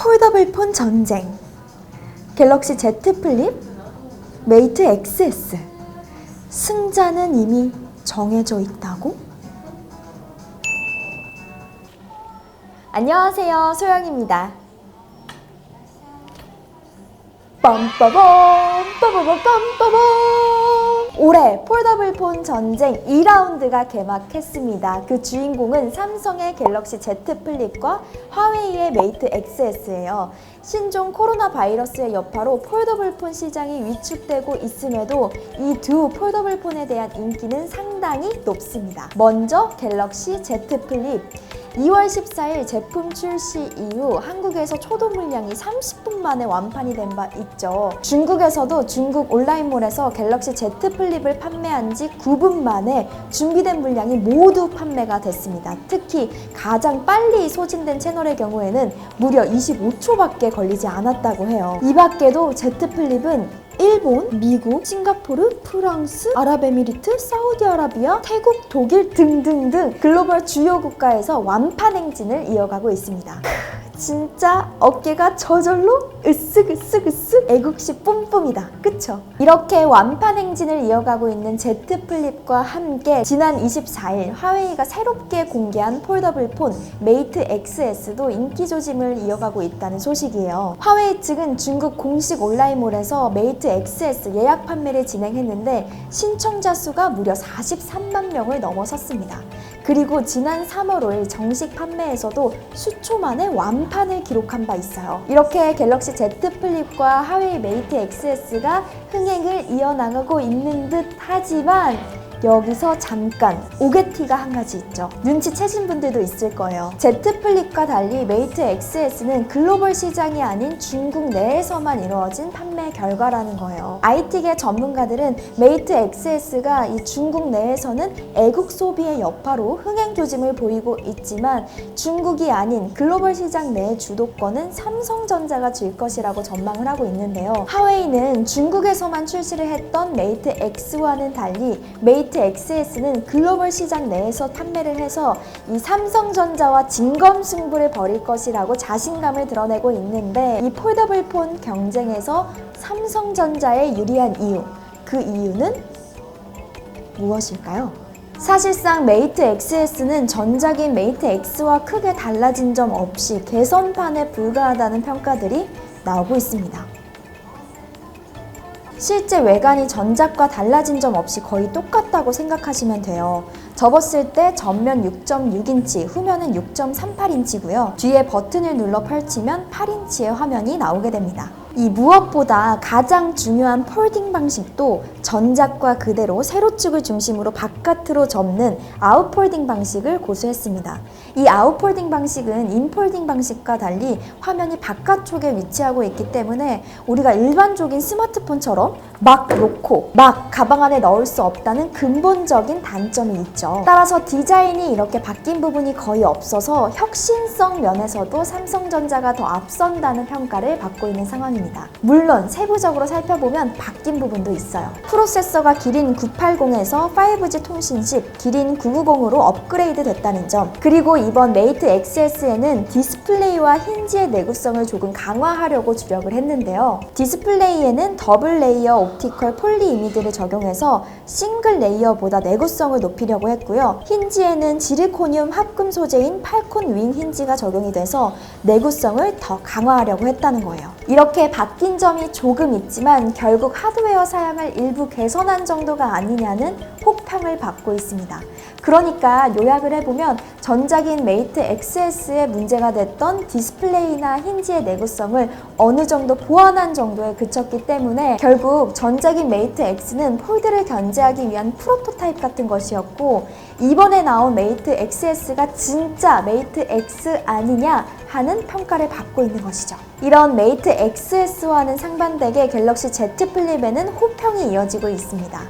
폴더블 폰 전쟁. 갤럭시 Z 플립, 메이트 XS. 승자는 이미 정해져 있다고? 안녕하세요, 소영입니다. 빰빠밤 빠바밤빰빠밤. 올해 폴더블 폰 전쟁 2라운드가 개막했습니다. 그 주인공은 삼성의 갤럭시 Z 플립과 화웨이의 메이트 XS예요. 신종 코로나 바이러스의 여파로 폴더블 폰 시장이 위축되고 있음에도 이 두 폴더블 폰에 대한 인기는 상당히 높습니다. 먼저 갤럭시 Z 플립. 2월 14일 제품 출시 이후 한국에서 초도 물량이 30분 만에 완판이 된 바 있죠. 중국에서도 중국 온라인몰에서 갤럭시 Z 플립을 판매한 지 9분 만에 준비된 물량이 모두 판매가 됐습니다. 특히 가장 빨리 소진된 채널의 경우에는 무려 25초밖에 걸리지 않았다고 해요. 이 밖에도 Z 플립은 일본, 미국, 싱가포르, 프랑스, 아랍에미리트, 사우디아라비아, 태국, 독일 등등등 글로벌 주요 국가에서 완판 행진을 이어가고 있습니다. 진짜 어깨가 저절로 으쓱 애국시 뿜뿜이다. 그쵸? 이렇게 완판 행진을 이어가고 있는 Z 플립과 함께 지난 24일 화웨이가 새롭게 공개한 폴더블 폰 메이트 XS도 인기 조짐을 이어가고 있다는 소식이에요. 화웨이 측은 중국 공식 온라인몰에서 메이트 XS 예약 판매를 진행했는데 신청자 수가 무려 43만 명을 넘어섰습니다. 그리고 지난 3월 5일 정식 판매에서도 수초 만에 완판을 기록한 바 있어요. 이렇게 갤럭시 Z 플립과 화웨이 메이트 XS가 흥행을 이어나가고 있는 듯 하지만 여기서 잠깐 오게티가 한 가지 있죠. 눈치채신 분들도 있을 거예요. Z 플립과 달리 메이트 XS는 글로벌 시장이 아닌 중국 내에서만 이루어진 판매 결과라는 거예요. IT계 전문가들은 메이트 XS가 이 중국 내에서는 애국 소비의 여파로 흥행 조짐을 보이고 있지만 중국이 아닌 글로벌 시장 내의 주도권은 삼성전자가 쥘 것이라고 전망을 하고 있는데요. 화웨이는 중국에서만 출시를 했던 메이트 X와는 달리 메이트 XS는 글로벌 시장 내에서 판매를 해서 이 삼성전자와 진검승부를 벌일 것이라고 자신감을 드러내고 있는데 이 폴더블 폰 경쟁에서 삼성전자에 유리한 이유, 그 이유는 무엇일까요? 사실상 메이트 XS는 전작인 메이트 X와 크게 달라진 점 없이 개선판에 불과하다는 평가들이 나오고 있습니다. 실제 외관이 전작과 달라진 점 없이 거의 똑같다고 생각하시면 돼요. 접었을 때 전면 6.6인치, 후면은 6.38인치고요. 뒤에 버튼을 눌러 펼치면 8인치의 화면이 나오게 됩니다. 이 무엇보다 가장 중요한 폴딩 방식도 전작과 그대로 세로축을 중심으로 바깥으로 접는 아웃폴딩 방식을 고수했습니다. 이 아웃폴딩 방식은 인폴딩 방식과 달리 화면이 바깥쪽에 위치하고 있기 때문에 우리가 일반적인 스마트폰처럼 막 놓고 막 가방 안에 넣을 수 없다는 근본적인 단점이 있죠. 따라서 디자인이 이렇게 바뀐 부분이 거의 없어서 혁신성 면에서도 삼성전자가 더 앞선다는 평가를 받고 있는 상황입니다. 물론 세부적으로 살펴보면 바뀐 부분도 있어요. 프로세서가 기린 980에서 5G 통신식 기린 990으로 업그레이드 됐다는 점, 그리고 이번 메이트 XS에는 디스플레이와 힌지의 내구성을 조금 강화하려고 주력을 했는데요. 디스플레이에는 더블 레이어 옵티컬 폴리 이미드를 적용해서 싱글 레이어보다 내구성을 높이려고 했고요. 힌지에는 지르코늄 합금 소재인 팔콘 윙 힌지가 적용이 돼서 내구성을 더 강화하려고 했다는 거예요. 이렇게 바뀐 점이 조금 있지만 결국 하드웨어 사양을 일부 개선한 정도가 아니냐는 혹평을 받고 있습니다. 그러니까 요약을 해보면 전작인 메이트 XS에 문제가 됐던 디스플레이나 힌지의 내구성을 어느 정도 보완한 정도에 그쳤기 때문에 결국 전작인 메이트 X는 폴드를 견제하기 위한 프로토타입 같은 것이었고, 이번에 나온 메이트 XS가 진짜 메이트 X 아니냐 하는 평가를 받고 있는 것이죠. 이런 메이트 XS와는 상반되게 갤럭시 Z 플립에는 호평이 이어지고 있습니다.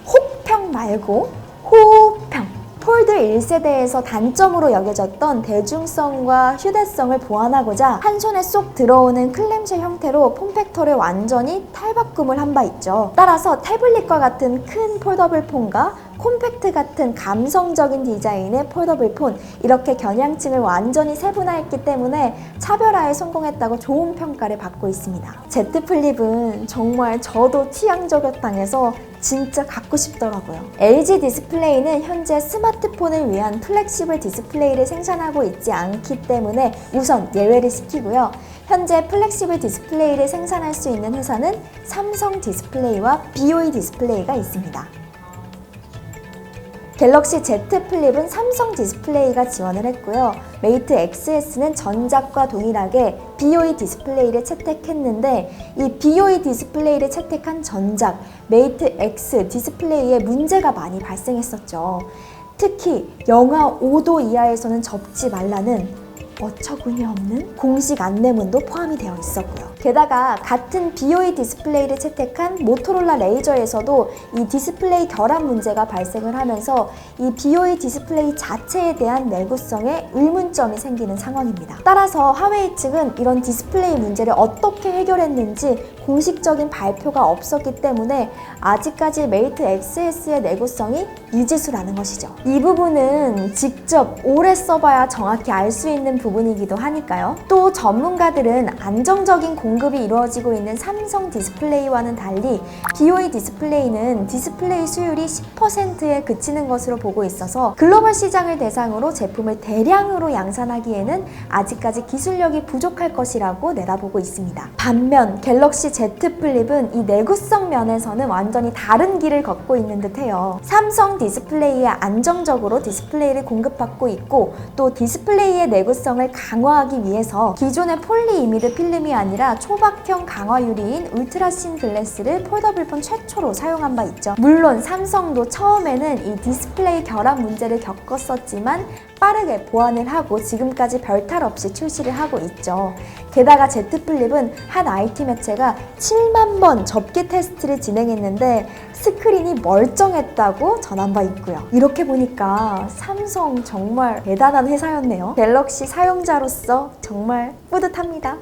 혹평 말고 호평! 폴드 1세대에서 단점으로 여겨졌던 대중성과 휴대성을 보완하고자 한 손에 쏙 들어오는 클램쉘 형태로 폼팩터를 완전히 탈바꿈을 한 바 있죠. 따라서 태블릿과 같은 큰 폴더블 폰과 콤팩트 같은 감성적인 디자인의 폴더블 폰, 이렇게 겨냥층을 완전히 세분화했기 때문에 차별화에 성공했다고 좋은 평가를 받고 있습니다. Z 플립은 정말 저도 취향 저격당해서 진짜 갖고 싶더라고요. LG 디스플레이는 현재 스마트폰을 위한 플렉시블 디스플레이를 생산하고 있지 않기 때문에 우선 예외를 시키고요. 현재 플렉시블 디스플레이를 생산할 수 있는 회사는 삼성 디스플레이와 BOE 디스플레이가 있습니다. 갤럭시 Z 플립은 삼성 디스플레이가 지원을 했고요. 메이트 XS는 전작과 동일하게 BOE 디스플레이를 채택했는데 이 BOE 디스플레이를 채택한 전작 메이트 X 디스플레이에 문제가 많이 발생했었죠. 특히 영하 5도 이하에서는 접지 말라는 어처구니 없는 공식 안내문도 포함이 되어 있었고요. 게다가 같은 BOE 디스플레이를 채택한 모토로라 레이저에서도 이 디스플레이 결함 문제가 발생을 하면서 이 BOE 디스플레이 자체에 대한 내구성에 의문점이 생기는 상황입니다. 따라서 화웨이 측은 이런 디스플레이 문제를 어떻게 해결했는지 공식적인 발표가 없었기 때문에 아직까지 메이트 XS의 내구성이 미지수라는 것이죠. 이 부분은 직접 오래 써봐야 정확히 알 수 있는 부분이기도 하니까요. 또 전문가들은 안정적인 공급이 이루어지고 있는 삼성 디스플레이와는 달리 BOE 디스플레이는 디스플레이 수율이 10%에 그치는 것으로 보고 있어서 글로벌 시장을 대상으로 제품을 대량으로 양산하기에는 아직까지 기술력이 부족할 것이라고 내다보고 있습니다. 반면 갤럭시 Z 플립은 이 내구성 면에서는 완전히 다른 길을 걷고 있는 듯해요. 삼성 디스플레이에 안정적으로 디스플레이를 공급받고 있고 또 디스플레이의 내구성을 강화하기 위해서 기존의 폴리이미드 필름이 아니라 초박형 강화 유리인 울트라신 글래스를 폴더블폰 최초로 사용한 바 있죠. 물론 삼성도 처음에는 이 디스플레이 결함 문제를 겪었었지만 빠르게 보완을 하고 지금까지 별탈 없이 출시를 하고 있죠. 게다가 Z 플립은 한 IT 매체가 7만 번 접기 테스트를 진행했는데 스크린이 멀쩡했다고 전한 바 있고요. 이렇게 보니까 삼성 정말 대단한 회사였네요. 갤럭시 사용자로서 정말 뿌듯합니다.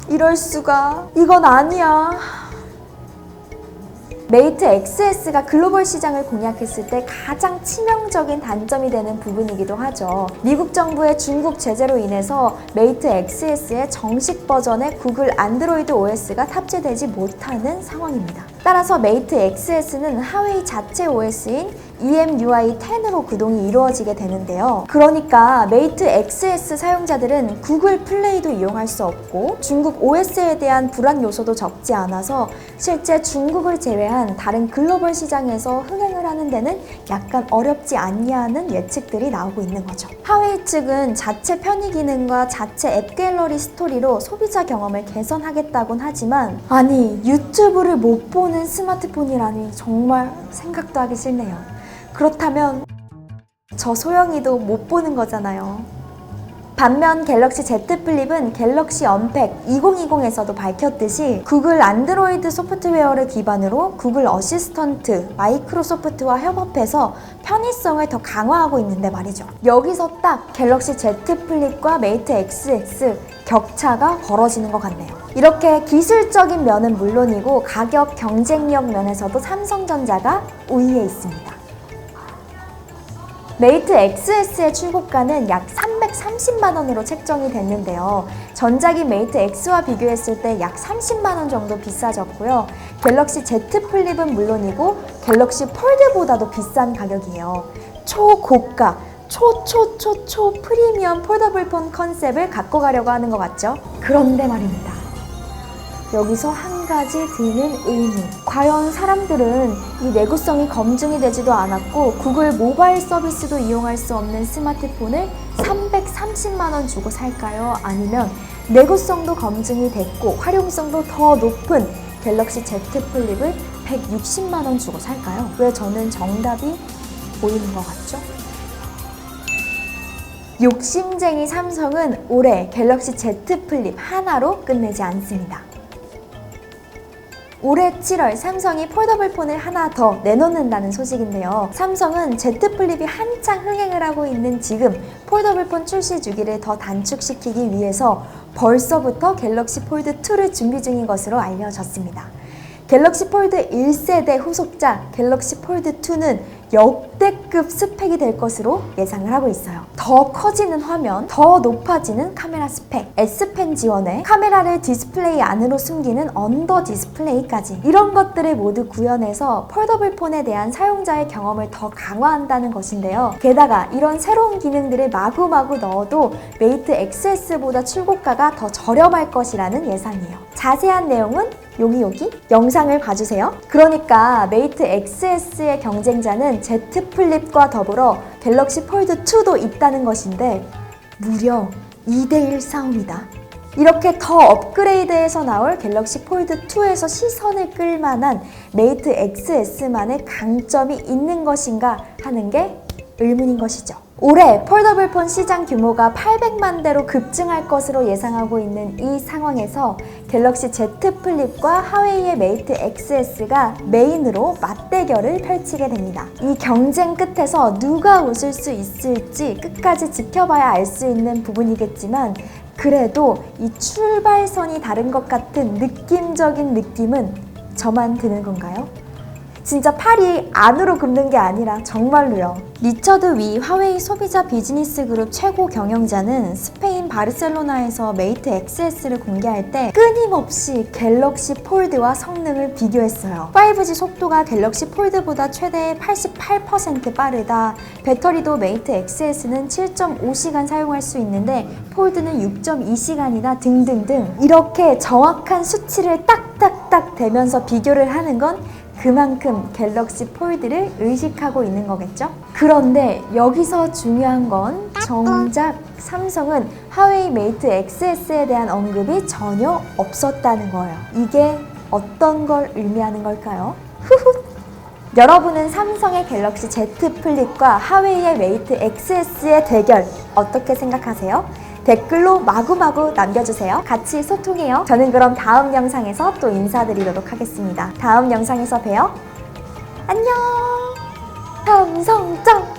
이럴 수가. 이건 아니야. 메이트 XS가 글로벌 시장을 공략했을 때 가장 치명적인 단점이 되는 부분이기도 하죠. 미국 정부의 중국 제재로 인해서 메이트 XS의 정식 버전의 구글 안드로이드 OS가 탑재되지 못하는 상황입니다. 따라서 메이트 XS는 하웨이 자체 OS인 EMUI 10으로 구동이 이루어지게 되는데요. 그러니까 메이트 XS 사용자들은 구글 플레이도 이용할 수 없고 중국 OS에 대한 불안 요소도 적지 않아서 실제 중국을 제외한 다른 글로벌 시장에서 흥행을 하는 데는 약간 어렵지 않냐는 예측들이 나오고 있는 거죠. 하웨이 측은 자체 편의 기능과 자체 앱 갤러리 스토리로 소비자 경험을 개선하겠다곤 하지만 아니 유튜브를 못 보는 스마트폰이라니 정말 생각도 하기 싫네요. 그렇다면 저 소영이도 못 보는 거잖아요. 반면 갤럭시 Z 플립은 갤럭시 언팩 2020에서도 밝혔듯이 구글 안드로이드 소프트웨어를 기반으로 구글 어시스턴트, 마이크로소프트와 협업해서 편의성을 더 강화하고 있는데 말이죠. 여기서 딱 갤럭시 Z 플립과 메이트 XX 격차가 벌어지는 것 같네요. 이렇게 기술적인 면은 물론이고 가격 경쟁력 면에서도 삼성전자가 우위에 있습니다. 메이트 XS의 출고가는 약 330만 원으로 책정이 됐는데요. 전작인 메이트 X와 비교했을 때 약 30만 원 정도 비싸졌고요. 갤럭시 Z 플립은 물론이고 갤럭시 폴드보다도 비싼 가격이에요. 초고가, 초 프리미엄 폴더블폰 컨셉을 갖고 가려고 하는 것 같죠? 그런데 말입니다. 여기서 한 가지 드는 의문. 과연 사람들은 이 내구성이 검증이 되지도 않았고 구글 모바일 서비스도 이용할 수 없는 스마트폰을 330만 원 주고 살까요? 아니면 내구성도 검증이 됐고 활용성도 더 높은 갤럭시 Z 플립을 160만 원 주고 살까요? 왜 저는 정답이 보이는 것 같죠? 욕심쟁이 삼성은 올해 갤럭시 Z 플립 하나로 끝내지 않습니다. 올해 7월 삼성이 폴더블 폰을 하나 더 내놓는다는 소식인데요. 삼성은 Z 플립이 한창 흥행을 하고 있는 지금 폴더블 폰 출시 주기를 더 단축시키기 위해서 벌써부터 갤럭시 폴드 2를 준비 중인 것으로 알려졌습니다. 갤럭시 폴드 1세대 후속작 갤럭시 폴드 2는 역대급 스펙이 될 것으로 예상을 하고 있어요. 더 커지는 화면, 더 높아지는 카메라 스펙, S펜 지원에 카메라를 디스플레이 안으로 숨기는 언더 디스플레이까지 이런 것들을 모두 구현해서 폴더블 폰에 대한 사용자의 경험을 더 강화한다는 것인데요. 게다가 이런 새로운 기능들을 마구마구 넣어도 메이트 XS보다 출고가가 더 저렴할 것이라는 예상이에요. 자세한 내용은 여기 영상을 봐주세요. 그러니까 메이트 XS의 경쟁자는 Z 플립과 더불어 갤럭시 폴드 2도 있다는 것인데 무려 2대1 싸움이다. 이렇게 더 업그레이드해서 나올 갤럭시 폴드 2에서 시선을 끌만한 메이트 XS만의 강점이 있는 것인가 하는 게 의문인 것이죠. 올해 폴더블 폰 시장 규모가 800만 대로 급증할 것으로 예상하고 있는 이 상황에서 갤럭시 Z 플립과 하웨이의 메이트 XS가 메인으로 맞대결을 펼치게 됩니다. 이 경쟁 끝에서 누가 웃을 수 있을지 끝까지 지켜봐야 알 수 있는 부분이겠지만 그래도 이 출발선이 다른 것 같은 느낌적인 느낌은 저만 드는 건가요? 진짜 팔이 안으로 굽는 게 아니라 정말로요. 리처드 위 화웨이 소비자 비즈니스 그룹 최고 경영자는 스페인 바르셀로나에서 메이트 XS를 공개할 때 끊임없이 갤럭시 폴드와 성능을 비교했어요. 5G 속도가 갤럭시 폴드보다 최대 88% 빠르다. 배터리도 메이트 XS는 7.5시간 사용할 수 있는데 폴드는 6.2시간이다 등등등 이렇게 정확한 수치를 딱딱딱 대면서 비교를 하는 건 그만큼 갤럭시 폴드를 의식하고 있는 거겠죠? 그런데 여기서 중요한 건 정작 삼성은 하웨이 메이트 XS에 대한 언급이 전혀 없었다는 거예요. 이게 어떤 걸 의미하는 걸까요? 여러분은 삼성의 갤럭시 Z 플립과 하웨이의 메이트 XS의 대결 어떻게 생각하세요? 댓글로 마구마구 남겨주세요. 같이 소통해요. 저는 그럼 다음 영상에서 또 인사드리도록 하겠습니다. 다음 영상에서 봬요. 안녕! 삼성짱!